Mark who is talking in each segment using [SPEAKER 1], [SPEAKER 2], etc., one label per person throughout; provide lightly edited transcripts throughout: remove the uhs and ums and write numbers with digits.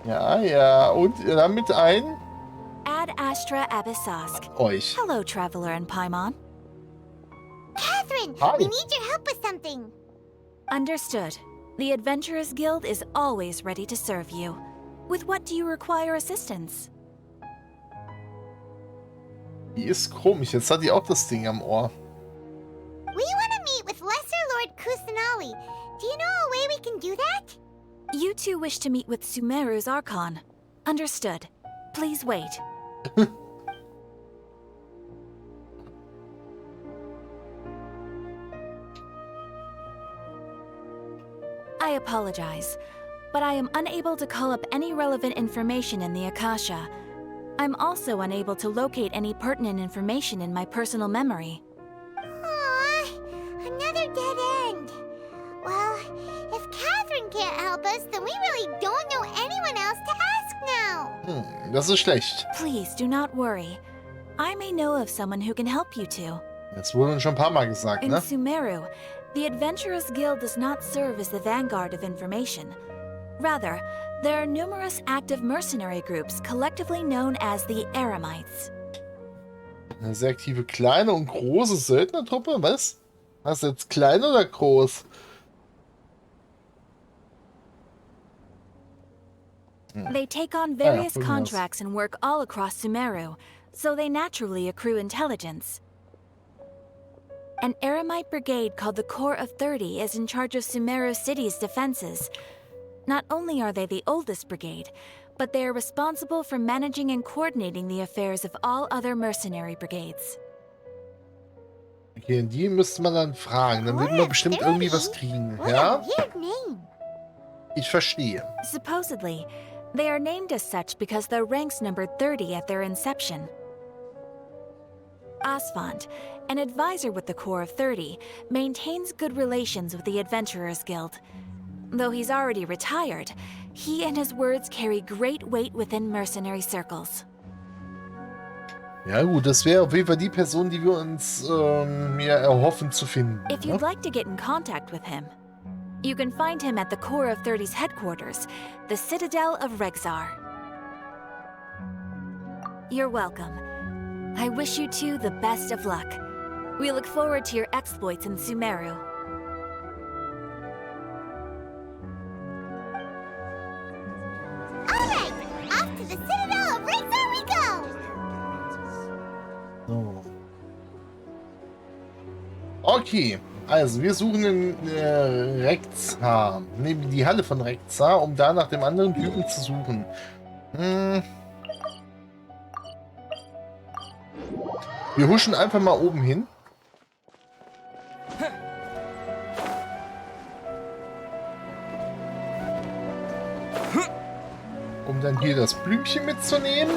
[SPEAKER 1] Ja, ja. Und damit ein...
[SPEAKER 2] Ad Astra Abyssosk.
[SPEAKER 1] Euch.
[SPEAKER 2] Hello, traveler in Paimon.
[SPEAKER 3] Catherine,
[SPEAKER 1] Hi.
[SPEAKER 3] we need your help with something.
[SPEAKER 2] Understood. The Adventurers Guild is always ready to serve you. With what do you require assistance?
[SPEAKER 1] Die ist komisch. Jetzt hat die auch das Ding am Ohr.
[SPEAKER 3] We want to meet with Lesser Lord Kusanali. Do you know a way we can do that?
[SPEAKER 2] You two wish to meet with Sumeru's Archon. Understood. Please wait. I apologize, but I am unable to call up any relevant information in the Akasha. I'm also unable to locate any pertinent information in my personal memory.
[SPEAKER 3] Aww, another dead end. Well, if Catherine can't help us, then we really don't know anyone else to ask now.
[SPEAKER 1] Das ist schlecht.
[SPEAKER 2] Please do not worry. I may know of someone who can help you two.
[SPEAKER 1] Das wurde uns schon ein paar Mal gesagt,
[SPEAKER 2] In
[SPEAKER 1] ne?
[SPEAKER 2] Sumeru, the Adventurers Guild does not serve as the vanguard of information. Rather, there are numerous active mercenary groups collectively known as the Eremites.
[SPEAKER 1] Eine sehr aktive kleine und große Söldnertruppe? Was? Was jetzt klein oder groß?
[SPEAKER 2] They take on various
[SPEAKER 1] who knows?
[SPEAKER 2] contracts and work all across Sumeru, so they naturally accrue intelligence. An Eremite brigade called the Corps of 30 is in charge of Sumeru City's defenses. Not only are they the oldest brigade, but they are responsible for managing and coordinating the affairs of all other mercenary brigades.
[SPEAKER 1] Okay, die müsste man dann fragen. Dann wird man bestimmt irgendwie was kriegen.
[SPEAKER 3] What a
[SPEAKER 1] Ja?
[SPEAKER 3] weird name.
[SPEAKER 1] Ich verstehe.
[SPEAKER 2] Supposedly, they are named as such because their ranks numbered 30 at their inception. Asfand, an advisor with the Corps of 30, maintains good relations with the Adventurers Guild. Though he's already retired, he and his words carry great weight within mercenary circles.
[SPEAKER 1] Ja gut, das wäre auf jeden Fall die Person, die wir uns ja, erhoffen zu finden.
[SPEAKER 2] If
[SPEAKER 1] Ne?
[SPEAKER 2] you'd like to get in contact with him, you can find him at the Corps of 30's headquarters, the Citadel of Regzar. You're welcome. I wish you two the best of luck. We look forward to your exploits in Sumeru.
[SPEAKER 3] All right, off to the Citadel of Razor we go.
[SPEAKER 1] So. Okay, also wir suchen in Rekzar, neben die Halle von Rekzar, um da nach dem anderen Typen zu suchen. Wir huschen einfach mal oben hin. Um dann hier das Blümchen mitzunehmen.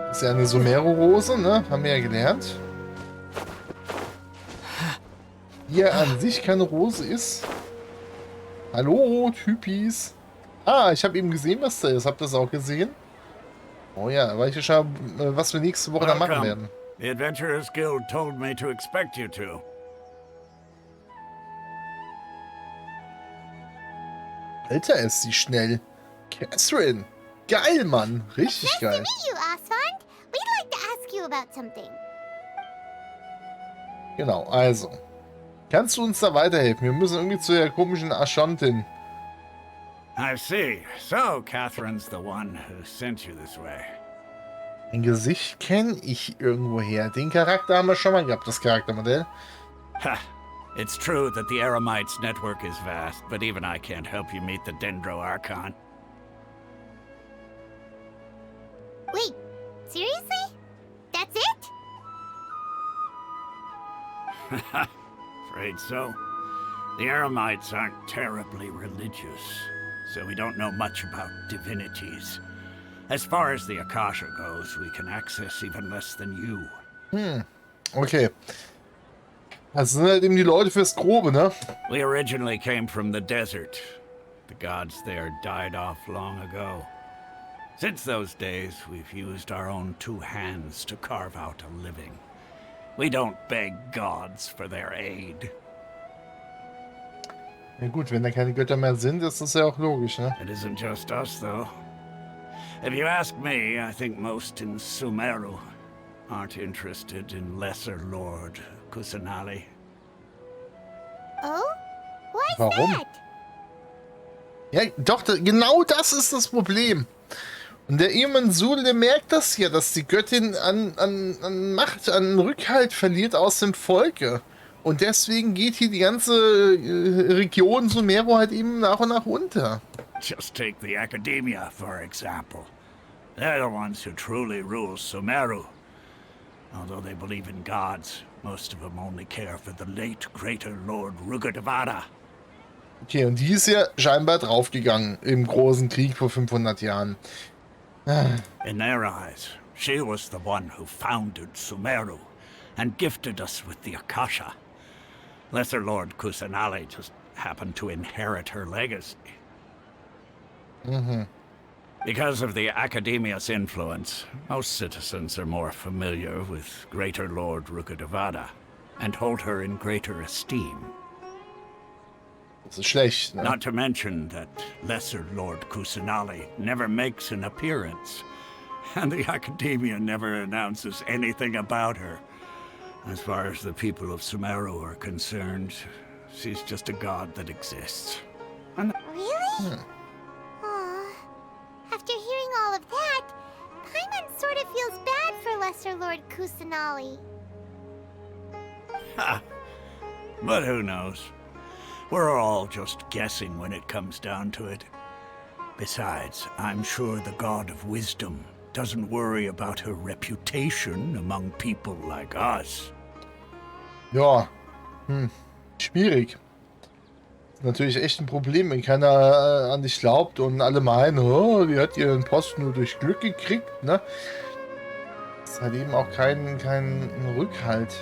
[SPEAKER 1] Das ist ja eine Somero-Rose, ne? Haben wir ja gelernt. Die ja an sich keine Rose ist. Hallo, Typis. Ah, ich habe eben gesehen, was da ist. Habt ihr das auch gesehen? Oh ja, da weiß ich schon, was wir nächste Woche da machen werden.
[SPEAKER 4] The Adventurers Guild told me to expect you two.
[SPEAKER 1] Alter, ist sie schnell. Catherine. Geil, Mann. Richtig
[SPEAKER 3] Nice
[SPEAKER 1] geil.
[SPEAKER 3] to meet you, Asfand. We'd like to ask you about something.
[SPEAKER 1] Genau, also. Kannst du uns da weiterhelfen? Wir müssen irgendwie zu der komischen Aschantin.
[SPEAKER 4] I see. So, Catherine's the one who sent you this way.
[SPEAKER 1] Ein Gesicht kenne ich irgendwoher. Den Charakter haben wir schon mal gehabt, das Charaktermodell.
[SPEAKER 4] Ha! It's true that the Eremites' network is vast, but even I can't help you meet the Dendro Archon.
[SPEAKER 3] Wait, seriously? That's it?
[SPEAKER 4] Afraid so. The Eremites aren't terribly religious, so we don't know much about divinities. As far as the Akasha goes, we can access even less than you.
[SPEAKER 1] Okay. Das sind halt eben die Leute fürs Grobe, ne?
[SPEAKER 4] We originally came from the desert. The gods there died off long ago. Since those days, we've used our own two hands to carve out a living. We don't beg gods for their aid.
[SPEAKER 1] Ja gut, wenn da keine Götter mehr sind, ist das ja auch logisch, ne?
[SPEAKER 4] It isn't just us, though. If you ask me, I think most in Sumeru aren't interested in Lesser Lord Kusanali.
[SPEAKER 3] Oh? Why's
[SPEAKER 1] Warum?
[SPEAKER 3] that?
[SPEAKER 1] Ja, doch, genau das ist das Problem. Und der ihre, der merkt das hier, dass die Göttin an Macht, an Rückhalt verliert aus dem Volke. Und deswegen geht hier die ganze Region Sumeru halt eben nach und nach unter.
[SPEAKER 4] Just take the Academia, for example. They're the ones who truly rule Sumeru. Although they believe in gods, most of them only care for the late greater Lord Rugadavada.
[SPEAKER 1] Okay, und die ist ja scheinbar draufgegangen im großen Krieg vor 500 Jahren.
[SPEAKER 4] In their eyes, she was the one who founded Sumeru and gifted us with the Akasha. Lesser Lord Kusanali just happened to inherit her legacy. Because of the Academia's influence, most citizens are more familiar with Greater Lord Rugadavada and hold her in greater esteem.
[SPEAKER 1] Das ist schlecht, ne?
[SPEAKER 4] Not to mention that Lesser Lord Kusanali never makes an appearance, and the Academia never announces anything about her. As far as the people of Sumeru are concerned, she's just a god that exists. And
[SPEAKER 3] Really? Aw. After hearing all of that, Paimon sort of feels bad for Lesser Lord Kusanali.
[SPEAKER 4] but who knows? We're all just guessing when it comes down to it. Besides, I'm sure the god of wisdom doesn't worry about her reputation among people like us.
[SPEAKER 1] Ja, schwierig. Ist natürlich echt ein Problem, wenn keiner an dich glaubt und alle meinen, oh, die hat ihren Posten nur durch Glück gekriegt, ne? Das hat eben auch keinen Rückhalt.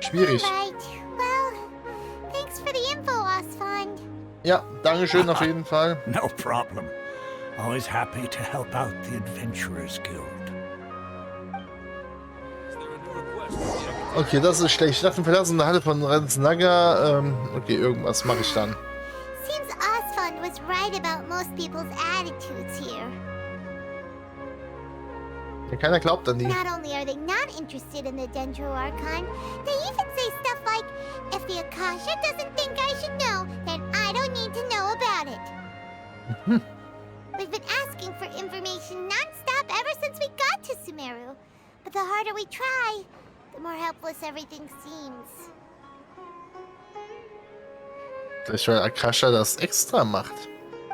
[SPEAKER 1] Schwierig.
[SPEAKER 3] Right. Well, thanks for the info, Osfond.
[SPEAKER 1] Ja, Dankeschön auf jeden Fall.
[SPEAKER 4] No problem. Always happy to help out the Adventurers Guild.
[SPEAKER 1] Okay, das ist schlecht. Staffen verlassen der Halle von Renznaga. Okay, irgendwas mache ich dann.
[SPEAKER 3] Seems Osfond was right about most people's attitudes here.
[SPEAKER 1] Ja, keiner glaubt an die.
[SPEAKER 3] Not only are they not interested in the Dendro Archon, they even say stuff like, if the Akasha doesn't think I should know, then I don't need to know about it. We've been asking for information non-stop ever since we got to Sumeru. But the harder we try, the more helpless everything seems.
[SPEAKER 1] Vielleicht weil Akasha das extra macht.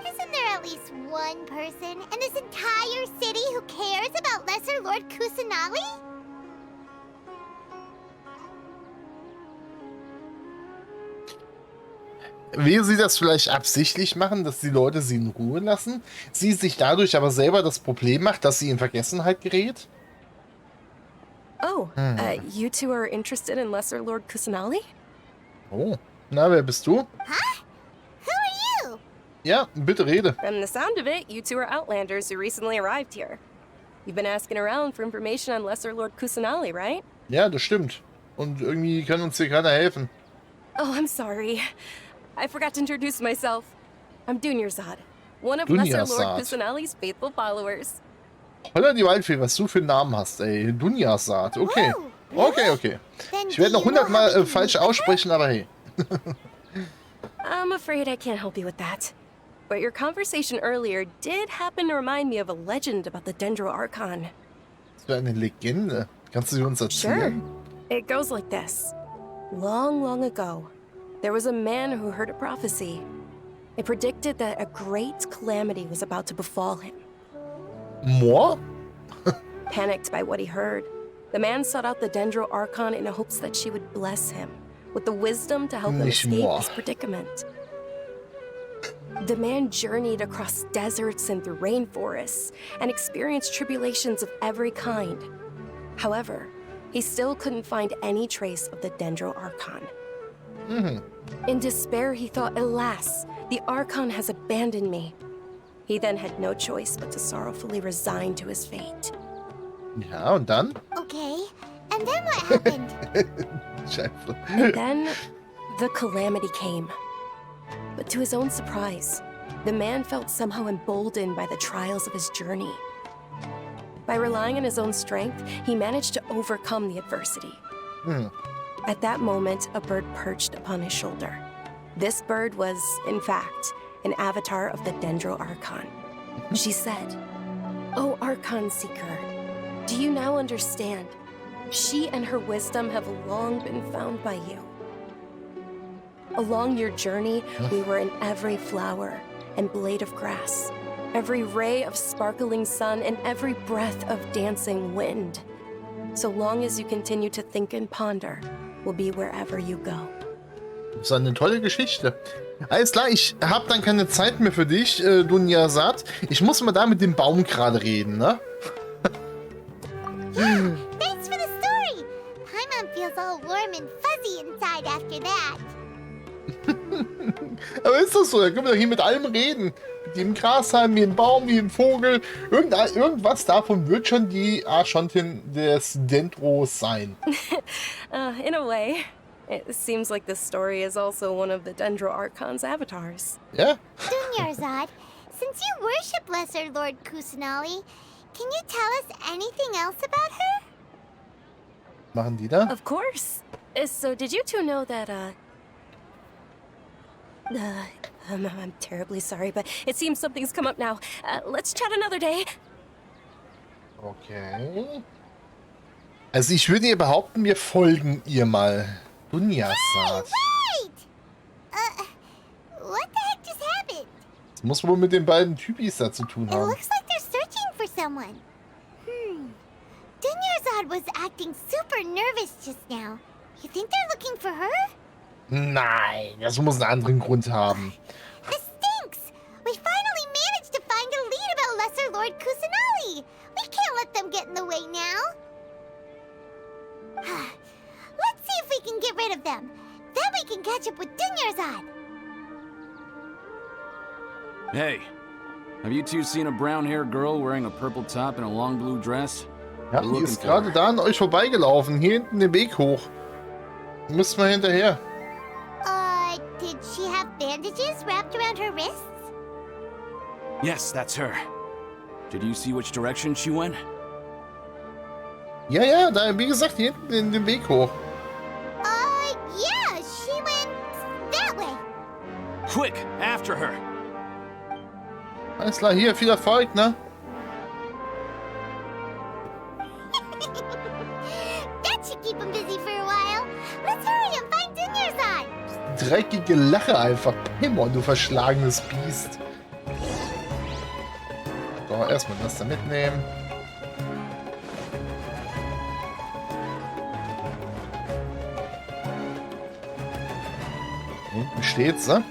[SPEAKER 3] Isn't there at least one person in this entire city who cares about Lesser Lord Kusanali?
[SPEAKER 1] Will sie das vielleicht absichtlich machen, dass die Leute sie in Ruhe lassen? Sie sich dadurch aber selber das Problem macht, dass sie in Vergessenheit gerät?
[SPEAKER 5] Oh, you two are interested in Lesser Lord Kusanali?
[SPEAKER 1] Oh, na, wer bist du?
[SPEAKER 3] Huh? Who are you?
[SPEAKER 1] Ja, bitte rede.
[SPEAKER 5] From the sound of it, you two are Outlanders who recently arrived here. You've been asking around for information on Lesser Lord Kusanali, right?
[SPEAKER 1] Ja, das stimmt. Und irgendwie kann uns hier keiner helfen.
[SPEAKER 5] Oh, I'm sorry. I forgot to introduce myself. I'm Dunyarzad, one of Lesser Lord
[SPEAKER 1] Dunyarzad.
[SPEAKER 5] Kusanali's faithful followers.
[SPEAKER 1] Holla die Waldfee, was du für einen Namen hast, ey. Dunyarzad, okay.
[SPEAKER 3] Wow,
[SPEAKER 1] Okay, okay.
[SPEAKER 3] Then
[SPEAKER 1] Ich werde
[SPEAKER 3] do
[SPEAKER 1] noch
[SPEAKER 3] you know
[SPEAKER 1] 100
[SPEAKER 3] how we
[SPEAKER 1] Mal
[SPEAKER 3] can
[SPEAKER 1] falsch
[SPEAKER 3] meet her?
[SPEAKER 1] aussprechen, aber hey.
[SPEAKER 5] I'm afraid I can't help you with that. But your conversation earlier did happen to remind me of a legend about the Dendro Archon.
[SPEAKER 1] Das ist eine Legende. Kannst du sie uns
[SPEAKER 5] Sure.
[SPEAKER 1] erzählen?
[SPEAKER 5] It goes like this. Long, long ago, there was a man who heard a prophecy. It predicted that a great calamity was about to befall him.
[SPEAKER 1] More?
[SPEAKER 5] Panicked by what he heard, the man sought out the Dendro Archon in hopes that she would bless him with the wisdom to help him
[SPEAKER 1] Nicht
[SPEAKER 5] escape
[SPEAKER 1] more.
[SPEAKER 5] his predicament. The man journeyed across deserts and through rainforests and experienced tribulations of every kind. However, he still couldn't find any trace of the Dendro Archon. In despair, he thought, alas, the Archon has abandoned me. He then had no choice but to sorrowfully resign to his fate.
[SPEAKER 1] Ja, und dann?
[SPEAKER 3] Okay, and then what happened?
[SPEAKER 1] Scheiße.
[SPEAKER 5] And then, the calamity came. But to his own surprise, the man felt somehow emboldened by the trials of his journey. By relying on his own strength, he managed to overcome the adversity. At that moment, a bird perched upon his shoulder. This bird was, in fact, an avatar of the Dendro Archon. She said, "O Archon Seeker, do you now understand? She and her wisdom have long been found by you. Along your journey, we were in every flower and blade of grass, every ray of sparkling sun, and every breath of dancing wind. So long as you continue to think and ponder, we'll be wherever you go."
[SPEAKER 1] Das ist eine tolle Geschichte. Alles klar, ich habe dann keine Zeit mehr für dich, Dunyarzad. Ich muss mal da mit dem Baum gerade reden, ne?
[SPEAKER 3] Thanks for the story. Paimon feels all warm and fuzzy inside after that.
[SPEAKER 1] Aber ist das so? Da können wir doch hier mit allem reden. Mit dem Grashalm, wie ein Baum, wie ein Vogel. Irgendwas davon wird schon die Archontin des Dendros sein.
[SPEAKER 5] In a way. It seems like this story is also one of the Dendro Archon's avatars.
[SPEAKER 1] Ja?
[SPEAKER 3] Dunyarzad, since you worship Lesser Lord Kusanali, can you tell us anything else about her?
[SPEAKER 1] Machen die da?
[SPEAKER 5] Of course. So did you two know that, I'm terribly sorry, but it seems something's come up now. Let's chat another day.
[SPEAKER 1] Okay. Also ich würde ihr behaupten, wir folgen ihr mal. Dunyarzad.
[SPEAKER 3] Wait! What the heck just happened?
[SPEAKER 1] Das muss wohl mit den beiden Typis da zu tun
[SPEAKER 3] It
[SPEAKER 1] haben.
[SPEAKER 3] looks like they're searching for someone. Dunyarzad was acting super nervous just now. You think they're looking for her?
[SPEAKER 1] Nein, das muss einen anderen Grund haben.
[SPEAKER 3] This stinks! We finally managed to find a lead about Lesser Lord Kusanali. We can't let them get in the way now. Let's see if we can get rid of them. Then we can catch up with Dunyarzad.
[SPEAKER 6] Hey, have you two seen a brown-haired girl wearing a purple top and a long blue dress?
[SPEAKER 1] Ja, die ist gerade da an euch vorbeigelaufen. Hier hinten den Weg hoch. Müssen wir hinterher.
[SPEAKER 3] Did she have bandages wrapped around her wrists?
[SPEAKER 6] Yes, that's her. Did you see which direction she went?
[SPEAKER 1] Ja, da, wie gesagt, hier hinten in den Weg hoch.
[SPEAKER 3] Yeah, she went that way.
[SPEAKER 6] Quick, after her!
[SPEAKER 1] Alles klar, hier, viel Erfolg, ne?
[SPEAKER 3] That should keep him busy for a while. Let's hurry and find Dunyarzad.
[SPEAKER 1] Dreckige Lache einfach. Paimon, du verschlagenes Biest. So, erstmal das da mitnehmen. Hinten steht's, ne?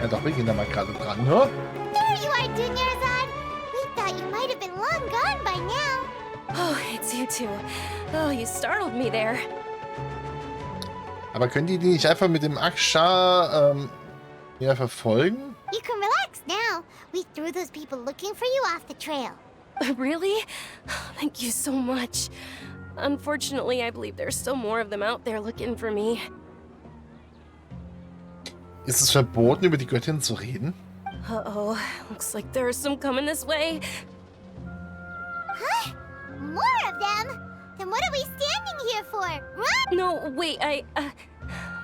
[SPEAKER 1] Ja doch, wir gehen da mal gerade dran, ne?
[SPEAKER 3] There you are, Dunyarzad. We thought you might have been long gone by now.
[SPEAKER 5] Oh, it's you two. Oh, you startled me there.
[SPEAKER 1] Aber können die nicht einfach mit dem Aksha ja, verfolgen?
[SPEAKER 3] You can relax now. We threw those people looking for you off the trail.
[SPEAKER 5] Really? Thank you so much. Unfortunately, I believe there's still more of them out there looking for me.
[SPEAKER 1] Ist es verboten, über die Göttin zu reden?
[SPEAKER 5] Uh-oh. Looks like there's some coming this way.
[SPEAKER 3] Huh? More of them? Then what are we standing here for? Run!
[SPEAKER 5] No, wait,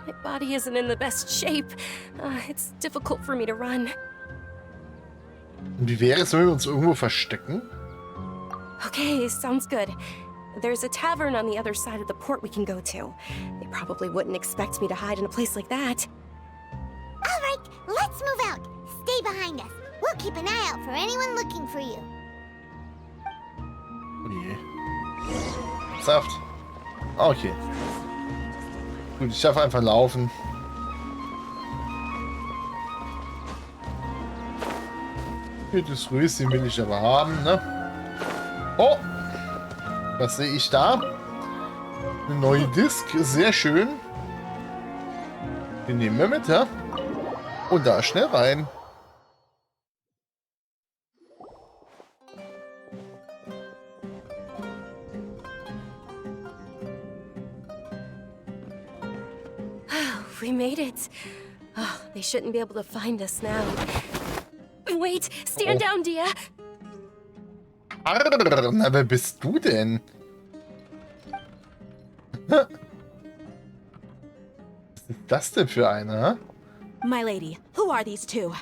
[SPEAKER 5] my body isn't in the best shape. It's difficult for me to run.
[SPEAKER 1] Und wie wäre es, wenn wir uns irgendwo verstecken?
[SPEAKER 5] Okay, sounds good. There's a tavern on the other side of the port we can go to. They probably wouldn't expect me to hide in a place like that.
[SPEAKER 3] All right, let's move out. Stay behind us. We'll keep an eye out for anyone looking for you.
[SPEAKER 1] Oh je. Saft. Okay. Gut, ich darf einfach laufen. Das Röschen will ich aber haben, ne? Oh! Was sehe ich da? Eine neue Disk, sehr schön. Den nehmen wir mit, ja? Und da schnell rein.
[SPEAKER 5] We made it. Oh, they shouldn't be able to find us now. Wait, stand down, Dia.
[SPEAKER 1] Arr, na, wer bist du denn? Was ist das denn für eine?
[SPEAKER 2] My lady, who are these two?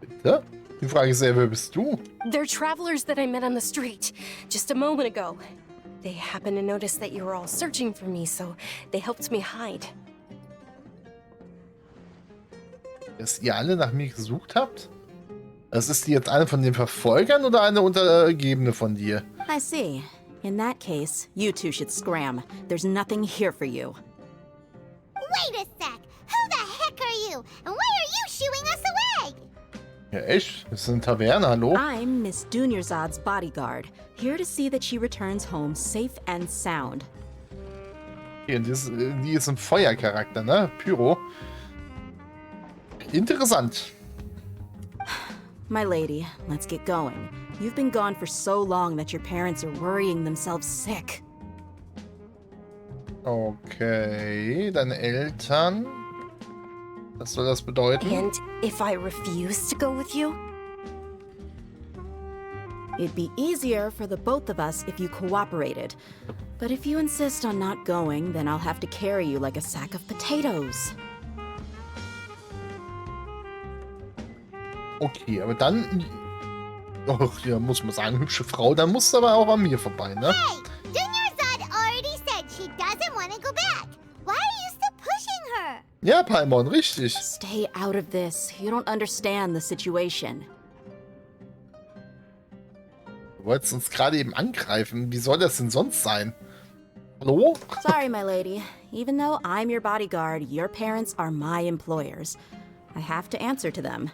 [SPEAKER 1] Bitte? Die Frage ist ja, wer bist du?
[SPEAKER 5] They're travelers that I met on the street just a moment ago. They happened to notice that you were all searching for me, so they helped me hide.
[SPEAKER 1] Dass ihr alle nach mir gesucht habt? Das ist die jetzt eine von den Verfolgern oder eine Untergebene von dir?
[SPEAKER 2] I see. In that case, you two should scram. There's nothing here for you.
[SPEAKER 3] Wait a sec! Who the heck are you? And why are you shooing us away?
[SPEAKER 1] Ja, echt? Das ist eine Taverne, hallo?
[SPEAKER 2] I'm Miss Dunyarzad's bodyguard, here to see that she returns home safe and sound.
[SPEAKER 1] Okay, und die ist ein Feuercharakter, ne? Pyro. Interessant.
[SPEAKER 2] My lady, let's get going. You've been gone for so long that your parents are worrying themselves sick.
[SPEAKER 1] Okay, deine Eltern. Was soll das bedeuten?
[SPEAKER 5] And if I refuse to go with you?
[SPEAKER 2] It'd be easier for the both of us if you cooperated. But if you insist on not going, then I'll have to carry you like a sack of potatoes.
[SPEAKER 1] Okay, aber dann... Och, ja, muss man sagen, hübsche Frau, dann musst du aber auch an mir vorbei, ne?
[SPEAKER 3] Hey! Dunyarzad already said she doesn't want to go back. Why are you still pushing her?
[SPEAKER 1] Ja, Paimon, richtig.
[SPEAKER 2] Stay out of this. You don't understand the situation.
[SPEAKER 1] Du wolltest uns gerade eben angreifen. Wie soll das denn sonst sein? Hallo?
[SPEAKER 2] Sorry, my lady. Even though I'm your bodyguard, your parents are my employers. I have to answer to them.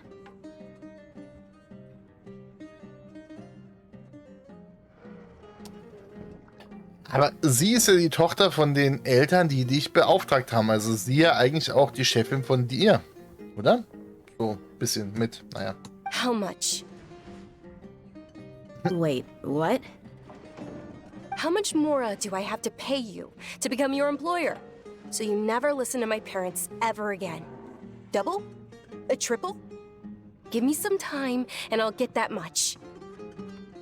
[SPEAKER 1] Aber sie ist ja die Tochter von den Eltern, die dich beauftragt haben. Also sie ja eigentlich auch die Chefin von dir, oder? So ein bisschen mit, naja.
[SPEAKER 5] How much?
[SPEAKER 2] Wait, what?
[SPEAKER 5] How much more do I have to pay you to become your employer? So you never listen to my parents ever again? Double? A triple? Give me some time and I'll get that much.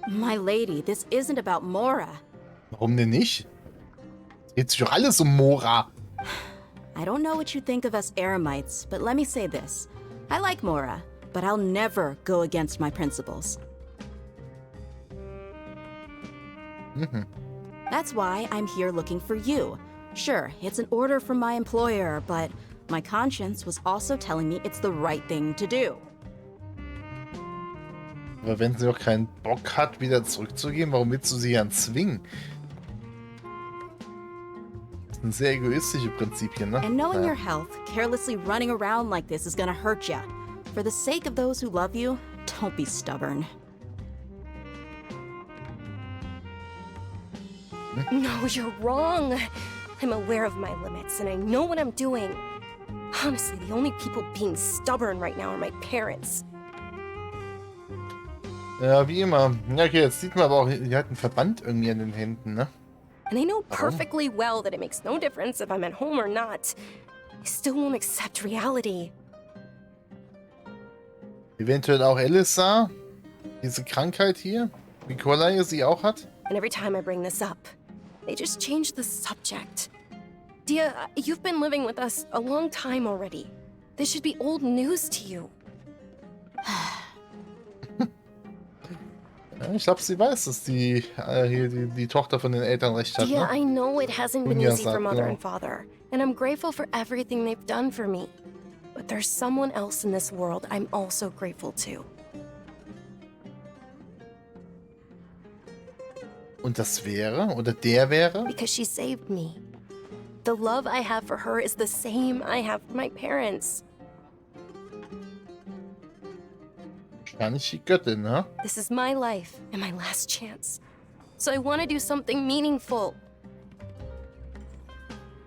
[SPEAKER 2] My lady, this isn't about Mora.
[SPEAKER 1] Warum denn nicht? Geht sich doch alles um Mora.
[SPEAKER 2] I don't know what you think of us Eremites, but let me say this. I like Mora, but I'll never go against my principles. That's why I'm here looking for you. Sure, it's an order from my employer, but my conscience was also telling me it's the right thing to do.
[SPEAKER 1] Aber wenn sie auch keinen Bock hat, wieder zurückzugehen, warum willst du sie dann zwingen? Das sind sehr egoistische Prinzipien, ne?
[SPEAKER 2] And knowing
[SPEAKER 1] Naja.
[SPEAKER 2] your health, carelessly running around like this is gonna hurt ya. For the sake of those who love you, don't be stubborn.
[SPEAKER 5] No, you're wrong. I'm aware of my limits and I know what I'm doing. Honestly, the only people being stubborn right now are my parents.
[SPEAKER 1] Ja, wie immer. Ja, okay, jetzt sieht man aber auch, die hat einen Verband irgendwie an den Händen, ne?
[SPEAKER 5] And I know perfectly well that it makes no difference if I'm at home or not. I still won't accept reality.
[SPEAKER 1] Eventuell auch Elisa. Diese Krankheit hier. Wie Nikolai sie auch hat.
[SPEAKER 5] And every time I bring this up, they just change the subject. Dia, you've been living with us a long time already. This should be old news to you.
[SPEAKER 1] Ja, ich glaube, sie weiß, dass die hier die Tochter von den Eltern recht hat,
[SPEAKER 5] Dia,
[SPEAKER 1] ne?
[SPEAKER 5] I know it hasn't been easy for
[SPEAKER 1] Dunyarzad,
[SPEAKER 5] Mother
[SPEAKER 1] genau.
[SPEAKER 5] and Father, and I'm grateful for everything they've done for me. But there's someone else in this world I'm also grateful to.
[SPEAKER 1] Und das wäre, oder der wäre?
[SPEAKER 5] Because she saved me. The love I have for her is the same I have for my parents.
[SPEAKER 1] Wahrscheinlich die Göttin, ne?
[SPEAKER 5] This is my life and my last chance. So I want to do something meaningful.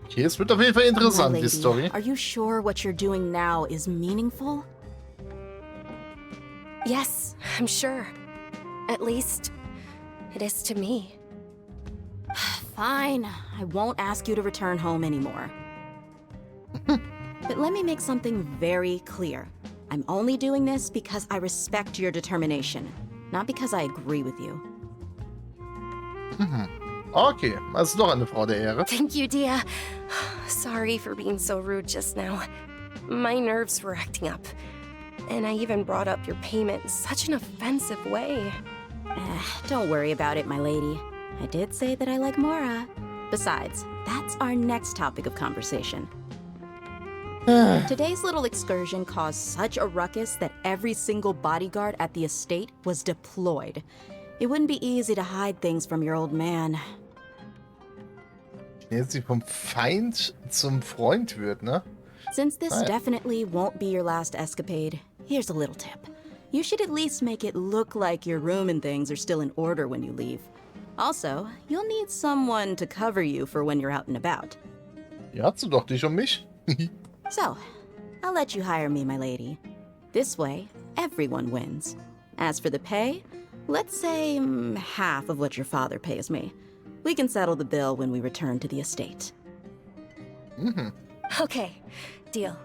[SPEAKER 1] Okay, es wird auf jeden Fall
[SPEAKER 2] My
[SPEAKER 1] interessant, die
[SPEAKER 2] lady,
[SPEAKER 1] Story.
[SPEAKER 2] are you sure what you're doing now is meaningful?
[SPEAKER 5] Yes, I'm sure. At least, it is to me.
[SPEAKER 7] Fine. I won't ask you to return home anymore. But let me make something very clear. I'm only doing this because I respect your determination, not because I agree with you.
[SPEAKER 1] Okay, also noch eine Frau der Ehre.
[SPEAKER 5] Thank you, Dia. Sorry for being so rude just now. My nerves were acting up. And I even brought up your payment in such an offensive way.
[SPEAKER 7] Don't worry about it, my lady. I did say that I like Mora. Besides, that's our next topic of conversation. Today's little excursion caused such a ruckus that every single bodyguard at the estate was deployed. It wouldn't be easy to hide things from your old man.
[SPEAKER 1] Jetzt sie vom Feind zum Freund wird, ne?
[SPEAKER 7] Since this definitely won't be your last escapade, here's a little tip. You should at least make it look like your room and things are still in order when you leave. Also, you'll need someone to cover you for when you're out and about.
[SPEAKER 1] Ja, hast du doch dich um mich.
[SPEAKER 7] So, I'll let you hire me, my lady. This way, everyone wins. As for the pay, let's say half of what your father pays me. We can settle the bill when we return to the estate.
[SPEAKER 5] Okay, deal.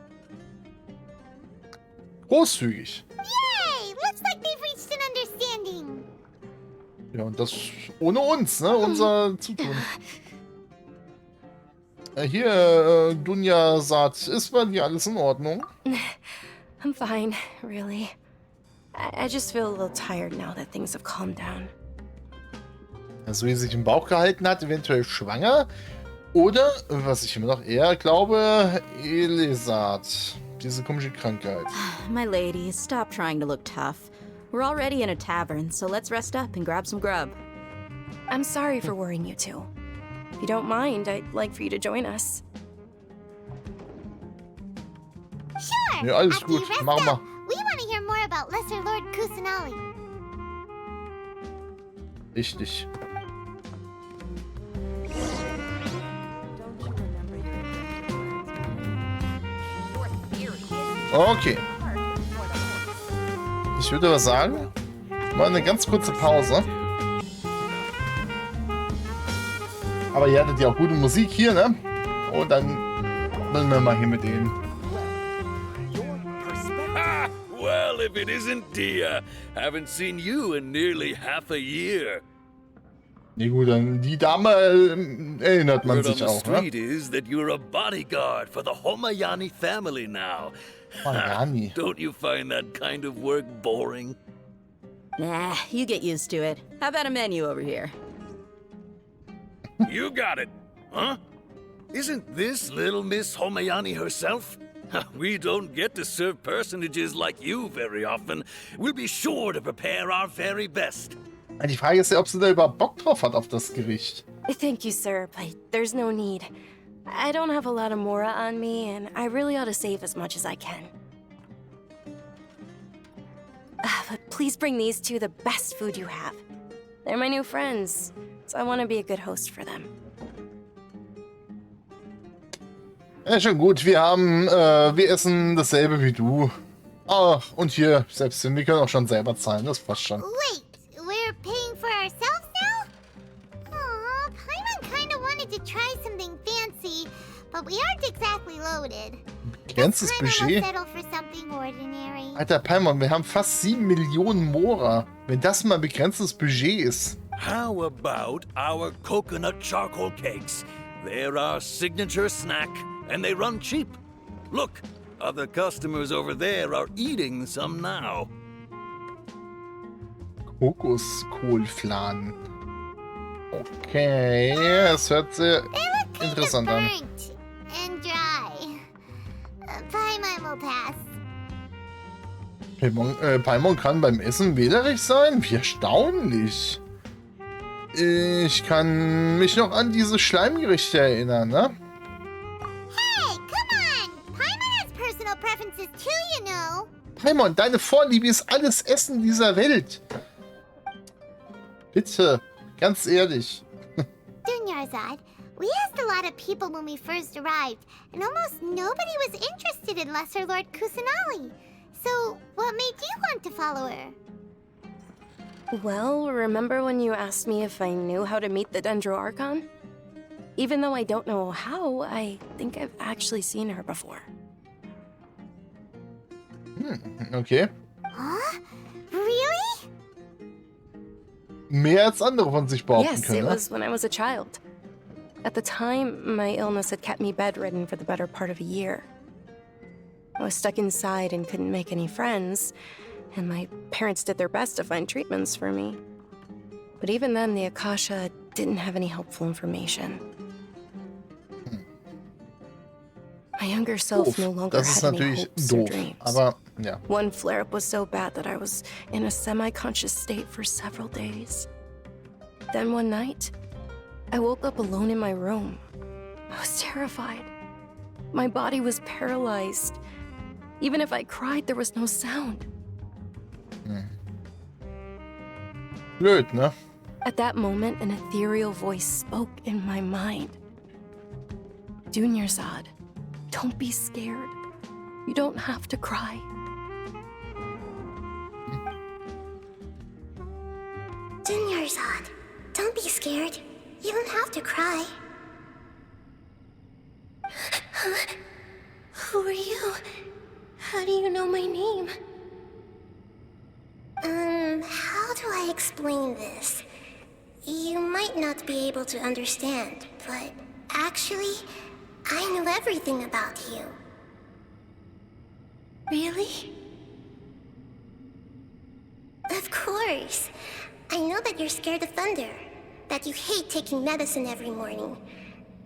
[SPEAKER 1] Großzügig.
[SPEAKER 3] Yay! Looks like they've reached an understanding.
[SPEAKER 1] Ja, und das ohne uns, ne? Unser Zutun. Hier, Dunyarzad, ist bei dir alles in Ordnung?
[SPEAKER 5] I'm fine, really. I just feel a little tired now that things have calmed down.
[SPEAKER 1] Also, wie sie sich im Bauch gehalten hat, eventuell schwanger. Oder, was ich immer noch eher glaube, Elisat. Diese komische Krankheit.
[SPEAKER 7] My lady, stop trying to look tough. We're already in a tavern, so let's rest up and grab some grub.
[SPEAKER 5] I'm sorry for worrying you two. If you don't mind, I'd like for you to join us.
[SPEAKER 3] Sure!
[SPEAKER 1] Ja, alles
[SPEAKER 3] After
[SPEAKER 1] gut.
[SPEAKER 3] you rest
[SPEAKER 1] Mach mal.
[SPEAKER 3] up, we want to hear more about Lesser Lord Kusanali.
[SPEAKER 1] Richtig. Okay. Ich würde was sagen. Mal eine ganz kurze Pause. Aber ihr hattet ja auch gute Musik hier, ne? Und dann wollen wir mal hier mit denen.
[SPEAKER 8] Ha! Well, if it isn't Dia. Haven't seen you in nearly half a year.
[SPEAKER 1] Nee, gut, dann die Dame erinnert man
[SPEAKER 8] Word on
[SPEAKER 1] sich
[SPEAKER 8] the
[SPEAKER 1] auch, ne?
[SPEAKER 8] street is that you're a bodyguard for the Homayani family now.
[SPEAKER 1] Homayani.
[SPEAKER 8] Don't you find that kind of work boring?
[SPEAKER 7] Nah, you get used to it. How about a menu over here?
[SPEAKER 8] You got it, huh? Isn't this little Miss Homayani herself? We don't get to serve personages like you very often. We'll be sure to prepare our very best.
[SPEAKER 1] Die Frage ist ja, ob sie da überhaupt Bock drauf hat auf das Gericht.
[SPEAKER 5] Thank you, sir, but there's no need. I don't have a lot of Mora on me, and I really ought to save as much as I can. But please bring these two the best food you have. They're my new friends, so I want to be a good host for them.
[SPEAKER 1] Ja, schon gut. Wir essen dasselbe wie du. Ach, und hier, selbst wir können auch schon selber zahlen. Das passt schon.
[SPEAKER 3] Wait, we're paying for ourselves now? Aw, Paimon kinda wanted to try something fancy, but we aren't exactly loaded.
[SPEAKER 1] Begrenztes Budget?
[SPEAKER 3] Settle for something ordinary.
[SPEAKER 1] Alter Paimon, wir haben fast 7 Millionen Mora. Wenn das mal ein begrenztes Budget ist.
[SPEAKER 8] How about our coconut charcoal cakes? They're our signature snack, and they run cheap. Look, other customers over there are eating some now.
[SPEAKER 1] Kokoskohlfladen. Okay, es hört sehr interessant an.
[SPEAKER 3] Burnt and dry. Paimon will pass.
[SPEAKER 1] Paimon kann beim Essen wählerisch sein? Wie erstaunlich. Ich kann mich noch an diese Schleimgerichte erinnern, ne?
[SPEAKER 3] Hey, come on! Paimon has personal preferences too, you know.
[SPEAKER 1] Paimon, deine Vorliebe ist alles Essen dieser Welt. Bitte, ganz ehrlich.
[SPEAKER 3] Dunyarzad, we asked a lot of people when we first arrived, and almost nobody was interested in Lesser Lord Kusanali. So, what made you want to follow her?
[SPEAKER 5] Well, remember when you asked me if I knew how to meet the Dendro Archon? Even though I don't know how, I think I've actually seen her before.
[SPEAKER 1] Okay.
[SPEAKER 3] Huh? Really?
[SPEAKER 1] Mehr als andere von sich behaupten
[SPEAKER 5] Yes,
[SPEAKER 1] können,
[SPEAKER 5] it
[SPEAKER 1] ne?
[SPEAKER 5] was when I was a child. At the time, my illness had kept me bedridden for the better part of a year. I was stuck inside and couldn't make any friends, and my parents did their best to find treatments for me. But even then, the Akasha didn't have any helpful information. My younger self no longer
[SPEAKER 1] Das ist
[SPEAKER 5] had any
[SPEAKER 1] natürlich
[SPEAKER 5] hopes or
[SPEAKER 1] doof,
[SPEAKER 5] dreams.
[SPEAKER 1] aber ja.
[SPEAKER 5] One flare-up was so bad that I was in a semi-conscious state for several days. Then one night, I woke up alone in my room. I was terrified. My body was paralyzed. Even if I cried, there was no sound.
[SPEAKER 1] Blöd, ne?
[SPEAKER 5] At that moment, an ethereal voice spoke in my mind. Dunyarzad, don't be scared. You don't have to cry.
[SPEAKER 3] Dunyarzad, don't be scared. You don't have to cry. Huh? Who are you? How do you know my name? How do I explain this? You might not be able to understand, but actually, I know everything about you. Really? Of course. I know that you're scared of thunder, that you hate taking medicine every morning,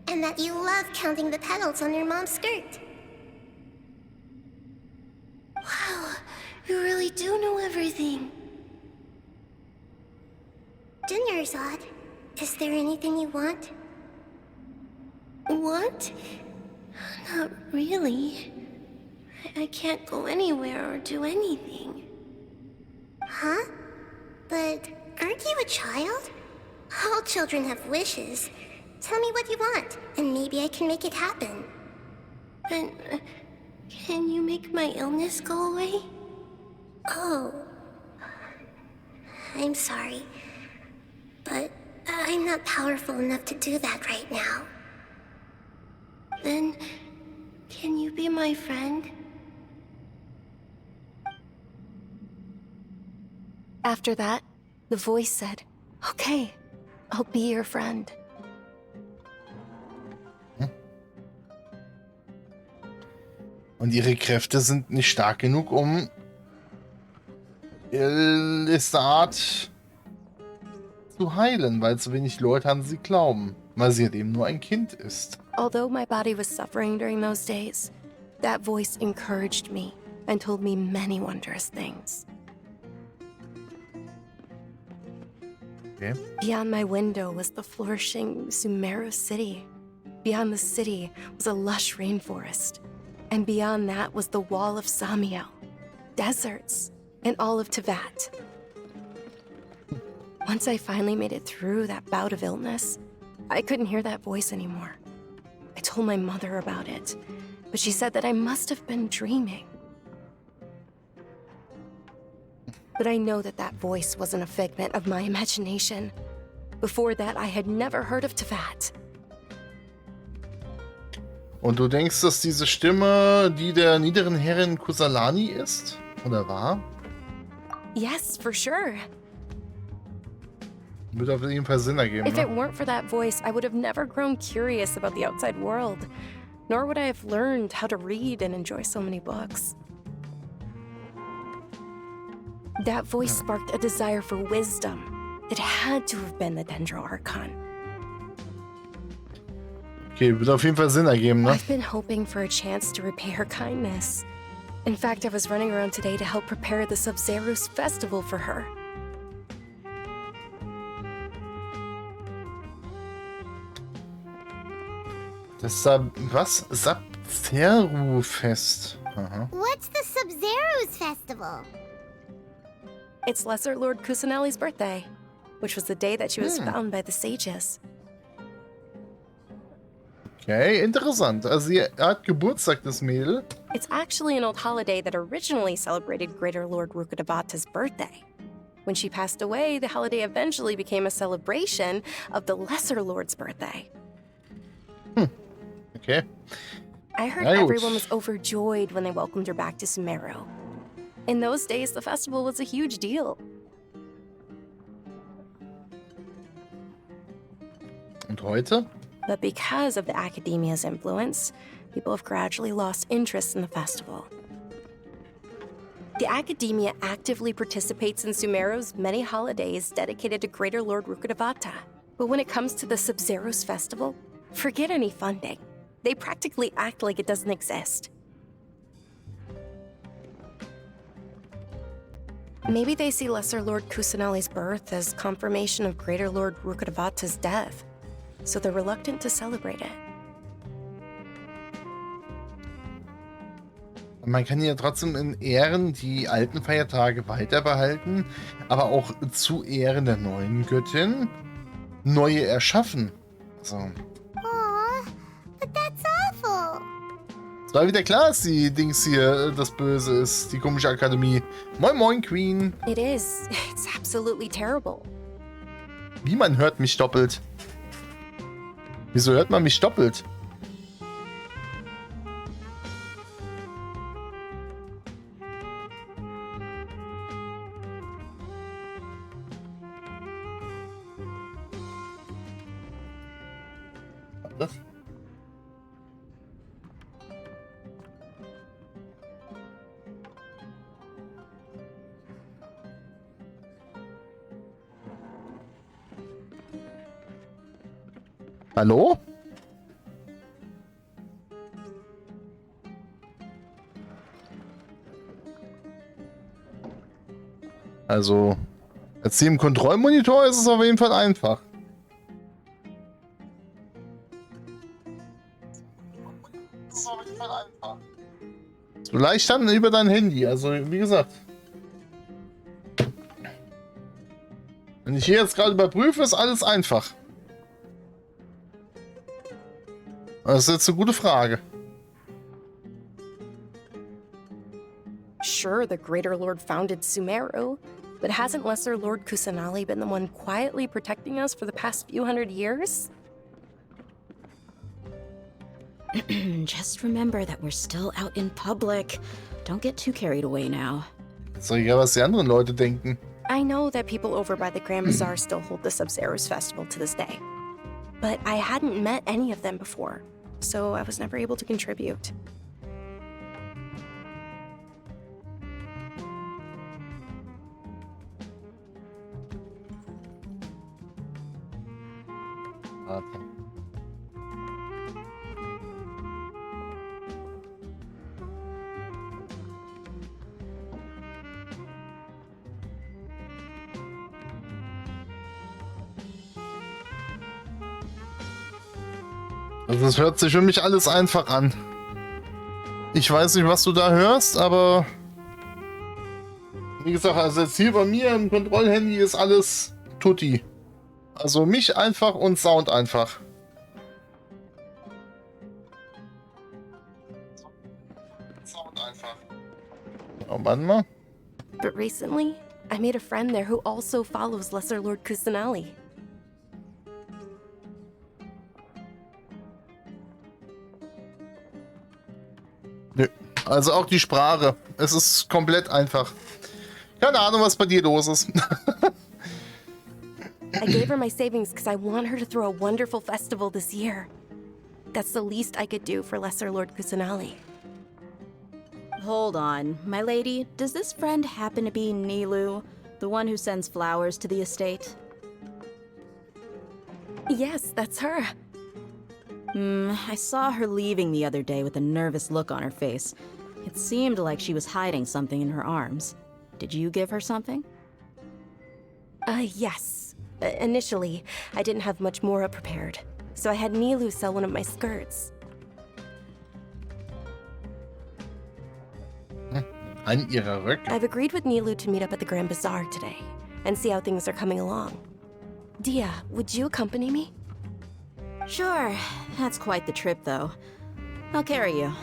[SPEAKER 3] and that you love counting the petals on your mom's skirt. Wow, you really do know everything. Dunyarzad, is there anything you want? Want? Not really. I can't go anywhere or do anything. Huh? But aren't you a child? All children have wishes. Tell me what you want, and maybe I can make it happen. And can you make my illness go away? Oh. I'm sorry. But I'm not powerful enough to do that right now. Then, can you be my friend?
[SPEAKER 5] After that, the voice said, "Okay, I'll be your friend."
[SPEAKER 1] Und ihre Kräfte sind nicht stark genug, um Lestat zu heilen, weil zu wenig Leute an sie glauben, weil sie eben nur ein Kind ist.
[SPEAKER 5] Although my body was suffering during those days, that voice encouraged me and told me many wondrous things.
[SPEAKER 1] Okay.
[SPEAKER 5] Beyond my window was the flourishing Sumeru city. Beyond the city was a lush rainforest. And beyond that was the wall of Samiel, deserts, and all of Teyvat. Once I finally made it through that bout of illness, I couldn't hear that voice anymore. I told my mother about it, but she said that I must have been dreaming. But I know that that voice wasn't a figment of my imagination. Before that, I had never heard of Teyvat.
[SPEAKER 1] Und du denkst, dass diese Stimme die der niederen Herrin Kusalani ist? Oder war?
[SPEAKER 5] Yes, for sure.
[SPEAKER 1] Würde auf jeden Fall Sinn ergeben,
[SPEAKER 5] If it
[SPEAKER 1] ne?
[SPEAKER 5] weren't for that voice, I would have never grown curious about the outside world, nor would I have learned how to read and enjoy so many books. That voice sparked a desire for wisdom. It had to have been the Dendro Archon.
[SPEAKER 1] Okay, würde auf jeden Fall Sinn ergeben, ne?
[SPEAKER 5] I've been hoping for a chance to repay her kindness. In fact, I was running around today to help prepare the Sub-Zerus festival for her.
[SPEAKER 1] Das was? Sub-Zerus-Fest. Aha.
[SPEAKER 3] What's the Sub-Zerus festival?
[SPEAKER 5] It's Lesser Lord Kusanali's birthday, which was the day that she was found by the sages.
[SPEAKER 1] Okay, interessant. Also sie hat Geburtstag, das Mädel.
[SPEAKER 5] It's actually an old holiday that originally celebrated Greater Lord Rukkhadevata's birthday. When she passed away, the holiday eventually became a celebration of the Lesser Lord's birthday.
[SPEAKER 1] Okay.
[SPEAKER 5] I heard
[SPEAKER 1] Na gut.
[SPEAKER 5] everyone was overjoyed when they welcomed her back to Sumeru. In those days, the festival was a huge deal.
[SPEAKER 1] Und heute?
[SPEAKER 5] But because of the academia's influence, people have gradually lost interest in the festival. The academia actively participates in Sumeru's many holidays dedicated to Greater Lord Rukkhadevata. But when it comes to the Sub-Zero's festival, forget any funding. They practically act like it doesn't exist. Maybe they see Lesser Lord Kusanali's birth as confirmation of Greater Lord Rukkhadevata's death, so they're reluctant to celebrate it.
[SPEAKER 1] Man kann ja trotzdem in Ehren die alten Feiertage weiter behalten, aber auch zu Ehren der neuen Göttin neue erschaffen. So.
[SPEAKER 3] Aw, but that's awful.
[SPEAKER 1] Es war wieder klar, dass die Dings hier das Böse ist, die komische Akademie. Moin Moin, Queen.
[SPEAKER 5] It is. It's absolutely terrible.
[SPEAKER 1] Wie, man hört mich doppelt? Wieso hört man mich doppelt? Was? Hallo? Also, jetzt hier im Kontrollmonitor ist es auf jeden Fall einfach. So leicht dann über dein Handy, also wie gesagt. Wenn ich hier jetzt gerade überprüfe, ist alles einfach. Das ist jetzt eine gute Frage.
[SPEAKER 5] Sure, the Greater Lord founded Sumeru, but hasn't Lesser Lord Kusanali been the one quietly protecting us for the past few hundred years?
[SPEAKER 7] Just remember that we're still out in public. Don't get too carried away now.
[SPEAKER 1] Ist doch egal, was die anderen Leute denken.
[SPEAKER 5] I know that people over by the Grand Bazaar still hold the Sub-Zero's festival to this day. But I hadn't met any of them before, so I was never able to contribute.
[SPEAKER 1] Warte. Also das hört sich für mich alles einfach an. Ich weiß nicht, was du da hörst, aber wie gesagt, also jetzt hier bei mir im Kontrollhandy ist alles tutti. Also mich einfach und Sound einfach. Sound einfach. Oh, warte mal.
[SPEAKER 5] But recently, I made a friend there who also follows Lesser Lord Kusanali.
[SPEAKER 1] Nö. Also auch die Sprache. Es ist komplett einfach. Keine Ahnung, was bei dir los ist.
[SPEAKER 5] I gave her my savings because I want her to throw a wonderful festival this year. That's the least I could do for Lesser Lord Kusanali.
[SPEAKER 7] Hold on, my lady. Does this friend happen to be Nilu, the one who sends flowers to the estate?
[SPEAKER 5] Yes, that's her.
[SPEAKER 7] I saw her leaving the other day with a nervous look on her face. It seemed like she was hiding something in her arms. Did you give her something?
[SPEAKER 5] Yes. Initially, I didn't have much more prepared, so I had Nilu sell one of my skirts.
[SPEAKER 1] An ihrer Röcke.
[SPEAKER 5] I've agreed with Nilu to meet up at the Grand Bazaar today and see how things are coming along. Dia, would you accompany me?
[SPEAKER 7] Sure. That's quite the trip, though. I'll carry you.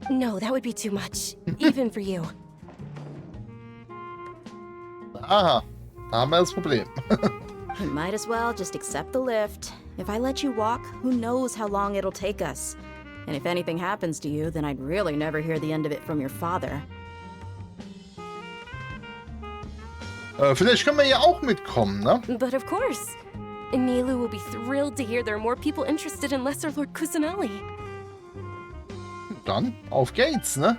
[SPEAKER 5] No, that would be too much, even for you.
[SPEAKER 1] Aha, da haben wir das Problem.
[SPEAKER 7] You might as well just accept the lift. If I let you walk, who knows how long it'll take us. And if anything happens to you, then I'd really never hear the end of it from your father.
[SPEAKER 1] Vielleicht können wir ja auch mitkommen, ne?
[SPEAKER 5] But of course. Nilu will be thrilled to hear there are more people interested in Lesser Lord Kusanali.
[SPEAKER 1] Dann, auf geht's, ne?